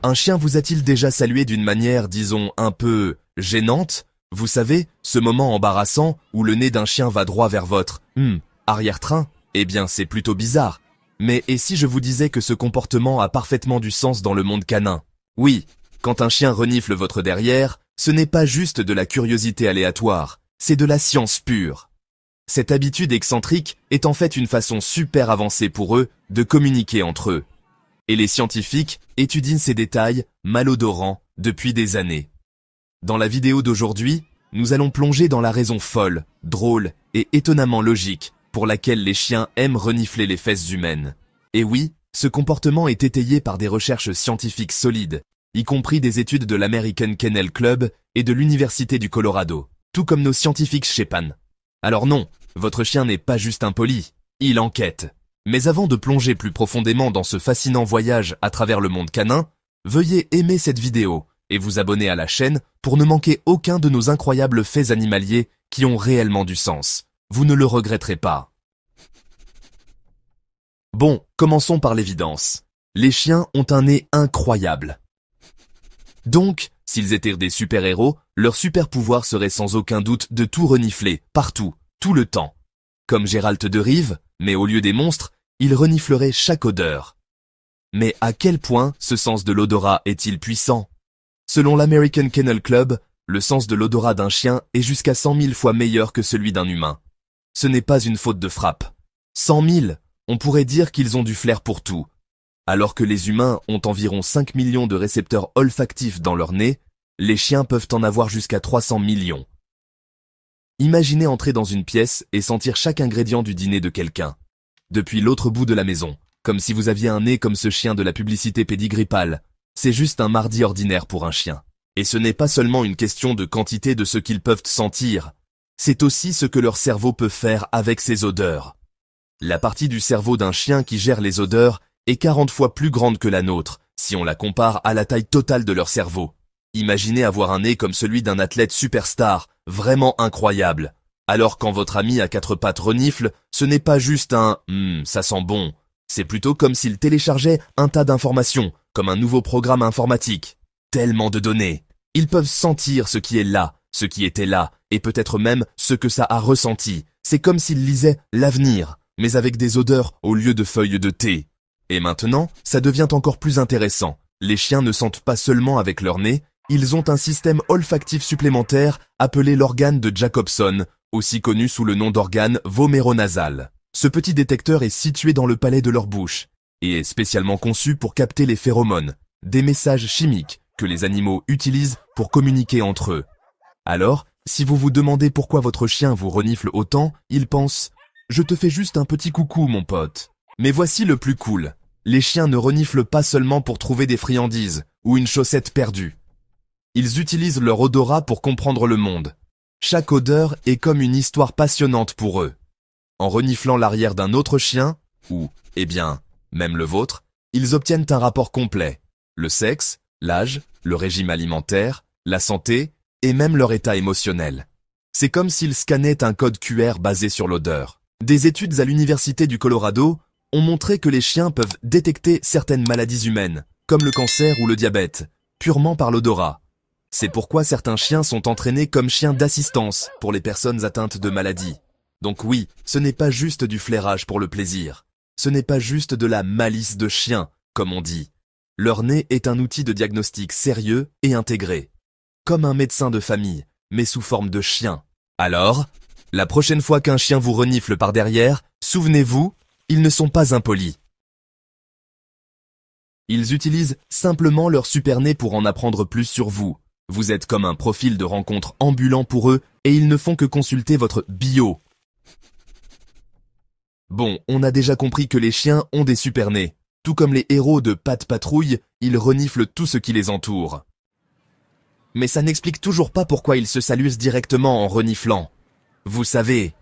Un chien vous a-t-il déjà salué d'une manière, disons, un peu gênante? Vous savez, ce moment embarrassant où le nez d'un chien va droit vers votre arrière-train? Eh bien, c'est plutôt bizarre. Mais et si je vous disais que ce comportement a parfaitement du sens dans le monde canin? Oui, quand un chien renifle votre derrière, ce n'est pas juste de la curiosité aléatoire, c'est de la science pure. Cette habitude excentrique est en fait une façon super avancée pour eux de communiquer entre eux. Et les scientifiques étudient ces détails malodorants depuis des années. Dans la vidéo d'aujourd'hui, nous allons plonger dans la raison folle, drôle et étonnamment logique pour laquelle les chiens aiment renifler les fesses humaines. Et oui, ce comportement est étayé par des recherches scientifiques solides, y compris des études de l'American Kennel Club et de l'Université du Colorado, tout comme nos scientifiques Shepan. Alors non, votre chien n'est pas juste impoli, il enquête. Mais avant de plonger plus profondément dans ce fascinant voyage à travers le monde canin, veuillez aimer cette vidéo et vous abonner à la chaîne pour ne manquer aucun de nos incroyables faits animaliers qui ont réellement du sens. Vous ne le regretterez pas. Bon, commençons par l'évidence. Les chiens ont un nez incroyable. Donc, s'ils étaient des super-héros, leur super-pouvoir serait sans aucun doute de tout renifler, partout, tout le temps. Comme Gérald de Rive, mais au lieu des monstres, ils renifleraient chaque odeur. Mais à quel point ce sens de l'odorat est-il puissant? Selon l'American Kennel Club, le sens de l'odorat d'un chien est jusqu'à 100 000 fois meilleur que celui d'un humain. Ce n'est pas une faute de frappe. 100 000, on pourrait dire qu'ils ont du flair pour tout. Alors que les humains ont environ 5 millions de récepteurs olfactifs dans leur nez, les chiens peuvent en avoir jusqu'à 300 millions. Imaginez entrer dans une pièce et sentir chaque ingrédient du dîner de quelqu'un, depuis l'autre bout de la maison, comme si vous aviez un nez comme ce chien de la publicité Pédigripal. C'est juste un mardi ordinaire pour un chien. Et ce n'est pas seulement une question de quantité de ce qu'ils peuvent sentir, c'est aussi ce que leur cerveau peut faire avec ces odeurs. La partie du cerveau d'un chien qui gère les odeurs est 40 fois plus grande que la nôtre, si on la compare à la taille totale de leur cerveau. Imaginez avoir un nez comme celui d'un athlète superstar, vraiment incroyable. Alors quand votre ami à quatre pattes renifle, ce n'est pas juste un « ça sent bon ». C'est plutôt comme s'il téléchargeait un tas d'informations, comme un nouveau programme informatique. Tellement de données. Ils peuvent sentir ce qui est là, ce qui était là, et peut-être même ce que ça a ressenti. C'est comme s'ils lisaient l'avenir, mais avec des odeurs au lieu de feuilles de thé. Et maintenant, ça devient encore plus intéressant. Les chiens ne sentent pas seulement avec leur nez, ils ont un système olfactif supplémentaire appelé l'organe de Jacobson, aussi connu sous le nom d'organe voméronasal. Ce petit détecteur est situé dans le palais de leur bouche et est spécialement conçu pour capter les phéromones, des messages chimiques que les animaux utilisent pour communiquer entre eux. Alors, si vous vous demandez pourquoi votre chien vous renifle autant, il pense « Je te fais juste un petit coucou, mon pote ». Mais voici le plus cool. Les chiens ne reniflent pas seulement pour trouver des friandises ou une chaussette perdue. Ils utilisent leur odorat pour comprendre le monde. Chaque odeur est comme une histoire passionnante pour eux. En reniflant l'arrière d'un autre chien, ou, eh bien, même le vôtre, ils obtiennent un rapport complet. Le sexe, l'âge, le régime alimentaire, la santé et même leur état émotionnel. C'est comme s'ils scannaient un code QR basé sur l'odeur. Des études à l'Université du Colorado ont montré que les chiens peuvent détecter certaines maladies humaines, comme le cancer ou le diabète, purement par l'odorat. C'est pourquoi certains chiens sont entraînés comme chiens d'assistance pour les personnes atteintes de maladies. Donc oui, ce n'est pas juste du flairage pour le plaisir. Ce n'est pas juste de la malice de chien, comme on dit. Leur nez est un outil de diagnostic sérieux et intégré. Comme un médecin de famille, mais sous forme de chien. Alors, la prochaine fois qu'un chien vous renifle par derrière, souvenez-vous, ils ne sont pas impolis. Ils utilisent simplement leur super nez pour en apprendre plus sur vous. Vous êtes comme un profil de rencontre ambulant pour eux et ils ne font que consulter votre bio. Bon, on a déjà compris que les chiens ont des super nez. Tout comme les héros de Pat' Patrouille, ils reniflent tout ce qui les entoure. Mais ça n'explique toujours pas pourquoi ils se saluent directement en reniflant. Vous savez,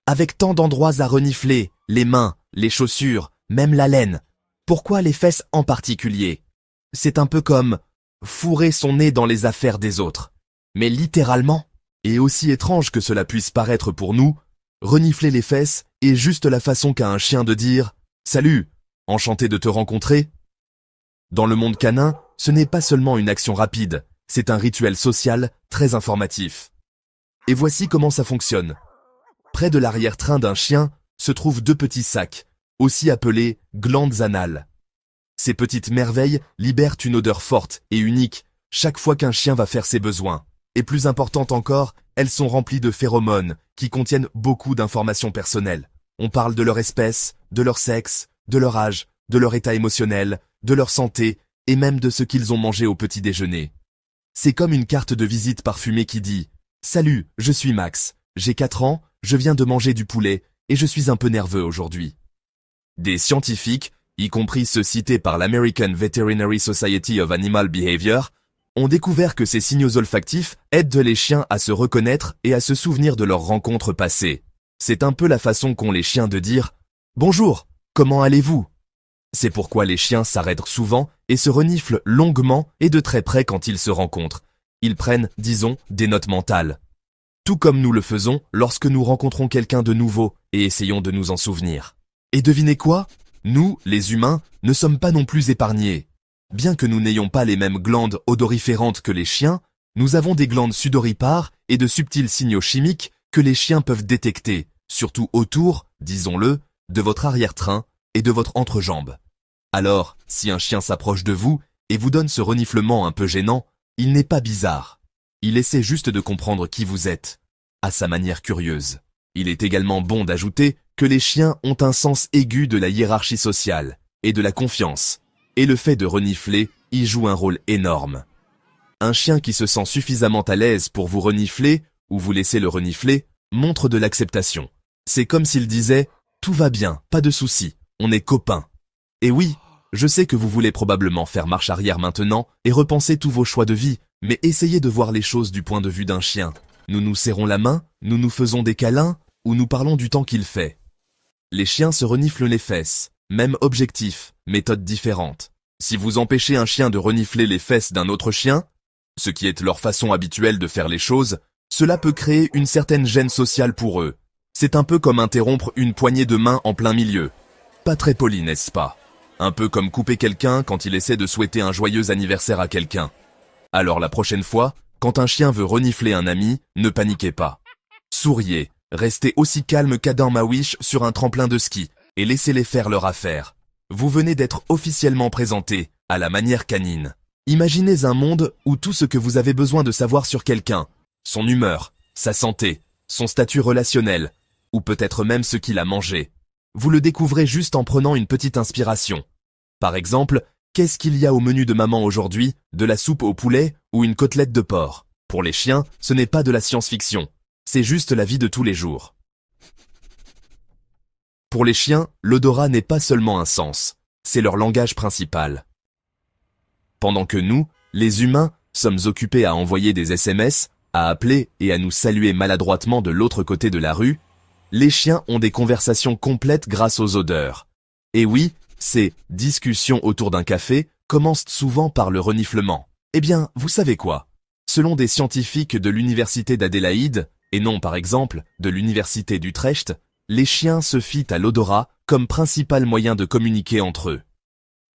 avec tant d'endroits à renifler, les mains, les chaussures, même la laine, pourquoi les fesses en particulier? C'est un peu comme fourrer son nez dans les affaires des autres. Mais littéralement, et aussi étrange que cela puisse paraître pour nous, renifler les fesses est juste la façon qu'a un chien de dire « Salut, Enchanté de te rencontrer. Dans le monde canin, ce n'est pas seulement une action rapide, c'est un rituel social très informatif. Et voici comment ça fonctionne. Près de l'arrière-train d'un chien se trouvent deux petits sacs, aussi appelés glandes anales. Ces petites merveilles libèrent une odeur forte et unique chaque fois qu'un chien va faire ses besoins. Et plus importante encore, elles sont remplies de phéromones qui contiennent beaucoup d'informations personnelles. On parle de leur espèce, de leur sexe, de leur âge, de leur état émotionnel, de leur santé et même de ce qu'ils ont mangé au petit déjeuner. C'est comme une carte de visite parfumée qui dit « Salut, je suis Max, j'ai 4 ans, je viens de manger du poulet et je suis un peu nerveux aujourd'hui. » Des scientifiques, y compris ceux cités par l'American Veterinary Society of Animal Behavior, ont découvert que ces signaux olfactifs aident les chiens à se reconnaître et à se souvenir de leurs rencontres passées. C'est un peu la façon qu'ont les chiens de dire « Bonjour, comment allez-vous ?» C'est pourquoi les chiens s'arrêtent souvent et se reniflent longuement et de très près quand ils se rencontrent. Ils prennent, disons, des notes mentales. Tout comme nous le faisons lorsque nous rencontrons quelqu'un de nouveau et essayons de nous en souvenir. Et devinez quoi ? Nous, les humains, ne sommes pas non plus épargnés. Bien que nous n'ayons pas les mêmes glandes odoriférantes que les chiens, nous avons des glandes sudoripares et de subtils signaux chimiques que les chiens peuvent détecter, surtout autour, disons-le, de votre arrière-train et de votre entrejambe. Alors, si un chien s'approche de vous et vous donne ce reniflement un peu gênant, il n'est pas bizarre. Il essaie juste de comprendre qui vous êtes, à sa manière curieuse. Il est également bon d'ajouter que les chiens ont un sens aigu de la hiérarchie sociale et de la confiance, et le fait de renifler y joue un rôle énorme. Un chien qui se sent suffisamment à l'aise pour vous renifler ou vous laisser le renifler montre de l'acceptation. C'est comme s'il disait « Tout va bien, pas de souci, on est copains ». Et oui, je sais que vous voulez probablement faire marche arrière maintenant et repenser tous vos choix de vie, mais essayez de voir les choses du point de vue d'un chien. Nous nous serrons la main, nous nous faisons des câlins ou nous parlons du temps qu'il fait. Les chiens se reniflent les fesses, même objectif, méthode différente. Si vous empêchez un chien de renifler les fesses d'un autre chien, ce qui est leur façon habituelle de faire les choses, cela peut créer une certaine gêne sociale pour eux. C'est un peu comme interrompre une poignée de main en plein milieu. Pas très poli, n'est-ce pas ? Un peu comme couper quelqu'un quand il essaie de souhaiter un joyeux anniversaire à quelqu'un. Alors la prochaine fois, quand un chien veut renifler un ami, ne paniquez pas. Souriez, restez aussi calme qu'Adam Mawish sur un tremplin de ski et laissez-les faire leur affaire. Vous venez d'être officiellement présenté, à la manière canine. Imaginez un monde où tout ce que vous avez besoin de savoir sur quelqu'un, son humeur, sa santé, son statut relationnel, ou peut-être même ce qu'il a mangé, vous le découvrez juste en prenant une petite inspiration. Par exemple, qu'est-ce qu'il y a au menu de maman aujourd'hui? De la soupe au poulet ou une côtelette de porc? Pour les chiens, ce n'est pas de la science-fiction. C'est juste la vie de tous les jours. Pour les chiens, l'odorat n'est pas seulement un sens, c'est leur langage principal. Pendant que nous, les humains, sommes occupés à envoyer des SMS, à appeler et à nous saluer maladroitement de l'autre côté de la rue, les chiens ont des conversations complètes grâce aux odeurs. Et oui, ces discussions autour d'un café commencent souvent par le reniflement. Eh bien, vous savez quoi? Selon des scientifiques de l'université d'Adélaïde, et non par exemple de l'université d'Utrecht, les chiens se fient à l'odorat comme principal moyen de communiquer entre eux.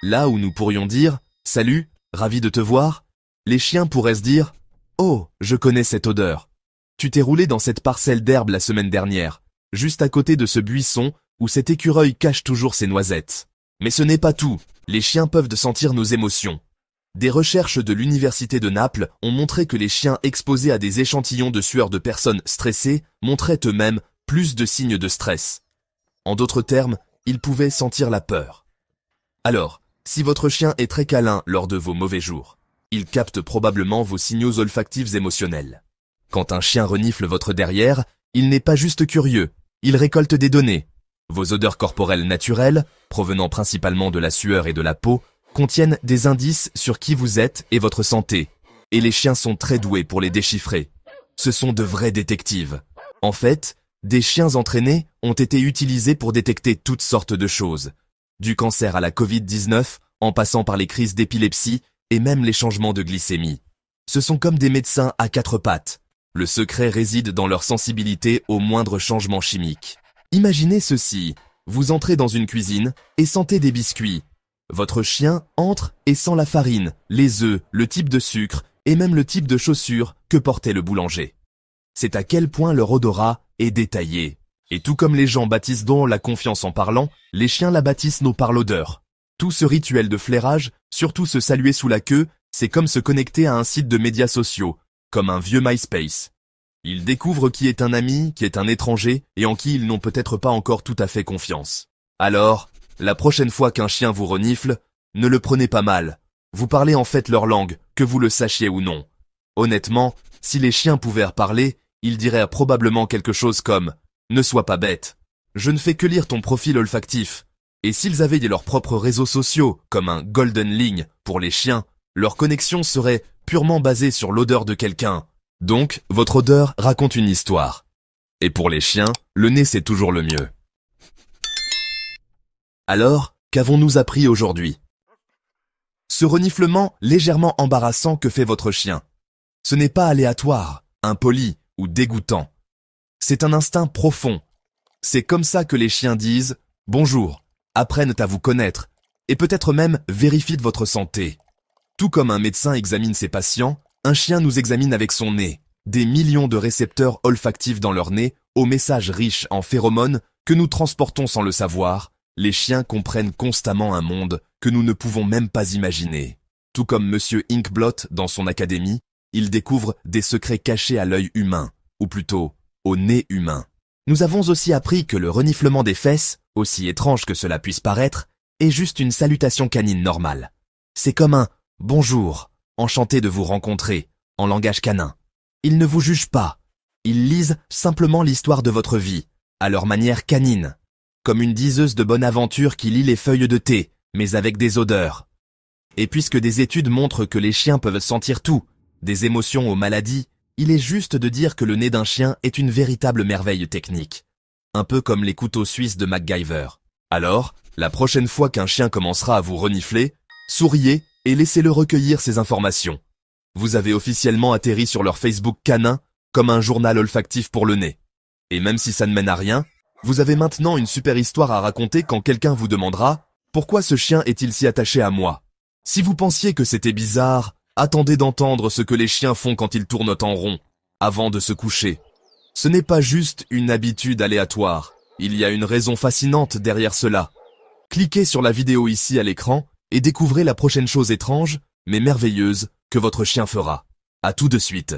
Là où nous pourrions dire « Salut, ravi de te voir », les chiens pourraient se dire « Oh, je connais cette odeur. Tu t'es roulé dans cette parcelle d'herbe la semaine dernière, juste à côté de ce buisson où cet écureuil cache toujours ses noisettes. » Mais ce n'est pas tout, les chiens peuvent sentir nos émotions. Des recherches de l'université de Naples ont montré que les chiens exposés à des échantillons de sueur de personnes stressées montraient eux-mêmes plus de signes de stress. En d'autres termes, ils pouvaient sentir la peur. Alors, si votre chien est très câlin lors de vos mauvais jours, il capte probablement vos signaux olfactifs émotionnels. Quand un chien renifle votre derrière, il n'est pas juste curieux, il récolte des données. Vos odeurs corporelles naturelles, provenant principalement de la sueur et de la peau, contiennent des indices sur qui vous êtes et votre santé, et les chiens sont très doués pour les déchiffrer. Ce sont de vrais détectives. En fait, des chiens entraînés ont été utilisés pour détecter toutes sortes de choses, du cancer à la Covid-19, en passant par les crises d'épilepsie et même les changements de glycémie. Ce sont comme des médecins à 4 pattes. Le secret réside dans leur sensibilité aux moindres changements chimiques. Imaginez ceci. Vous entrez dans une cuisine et sentez des biscuits. Votre chien entre et sent la farine, les œufs, le type de sucre et même le type de chaussures que portait le boulanger. C'est à quel point leur odorat est détaillé. Et tout comme les gens bâtissent donc la confiance en parlant, les chiens la bâtissent par l'odeur. Tout ce rituel de flairage, surtout se saluer sous la queue, c'est comme se connecter à un site de médias sociaux, comme un vieux MySpace. Ils découvrent qui est un ami, qui est un étranger et en qui ils n'ont peut-être pas encore tout à fait confiance. Alors, la prochaine fois qu'un chien vous renifle, ne le prenez pas mal. Vous parlez en fait leur langue, que vous le sachiez ou non. Honnêtement, si les chiens pouvaient parler, ils diraient probablement quelque chose comme « Ne sois pas bête. Je ne fais que lire ton profil olfactif. » Et s'ils avaient leurs propres réseaux sociaux, comme un Golden Link pour les chiens, leur connexion serait purement basée sur l'odeur de quelqu'un. Donc, votre odeur raconte une histoire. Et pour les chiens, le nez c'est toujours le mieux. Alors, qu'avons-nous appris aujourd'hui? Ce reniflement légèrement embarrassant que fait votre chien. Ce n'est pas aléatoire, impoli ou dégoûtant. C'est un instinct profond. C'est comme ça que les chiens disent « Bonjour », apprennent à vous connaître et peut-être même vérifient de votre santé. Tout comme un médecin examine ses patients, un chien nous examine avec son nez. Des millions de récepteurs olfactifs dans leur nez, aux messages riches en phéromones que nous transportons sans le savoir, les chiens comprennent constamment un monde que nous ne pouvons même pas imaginer. Tout comme Monsieur Inkblot dans son académie, il découvre des secrets cachés à l'œil humain, ou plutôt au nez humain. Nous avons aussi appris que le reniflement des fesses, aussi étrange que cela puisse paraître, est juste une salutation canine normale. C'est comme un « bonjour », enchanté de vous rencontrer, en langage canin. Ils ne vous jugent pas. Ils lisent simplement l'histoire de votre vie, à leur manière canine, comme une diseuse de bonne aventure qui lit les feuilles de thé, mais avec des odeurs. Et puisque des études montrent que les chiens peuvent sentir tout, des émotions aux maladies, il est juste de dire que le nez d'un chien est une véritable merveille technique. Un peu comme les couteaux suisses de MacGyver. Alors, la prochaine fois qu'un chien commencera à vous renifler, souriez et laissez-le recueillir ces informations. Vous avez officiellement atterri sur leur Facebook canin comme un journal olfactif pour le nez. Et même si ça ne mène à rien, vous avez maintenant une super histoire à raconter quand quelqu'un vous demandera « Pourquoi ce chien est-il si attaché à moi ?» Si vous pensiez que c'était bizarre, attendez d'entendre ce que les chiens font quand ils tournent en rond, avant de se coucher. Ce n'est pas juste une habitude aléatoire, il y a une raison fascinante derrière cela. Cliquez sur la vidéo ici à l'écran et découvrez la prochaine chose étrange, mais merveilleuse, que votre chien fera. À tout de suite.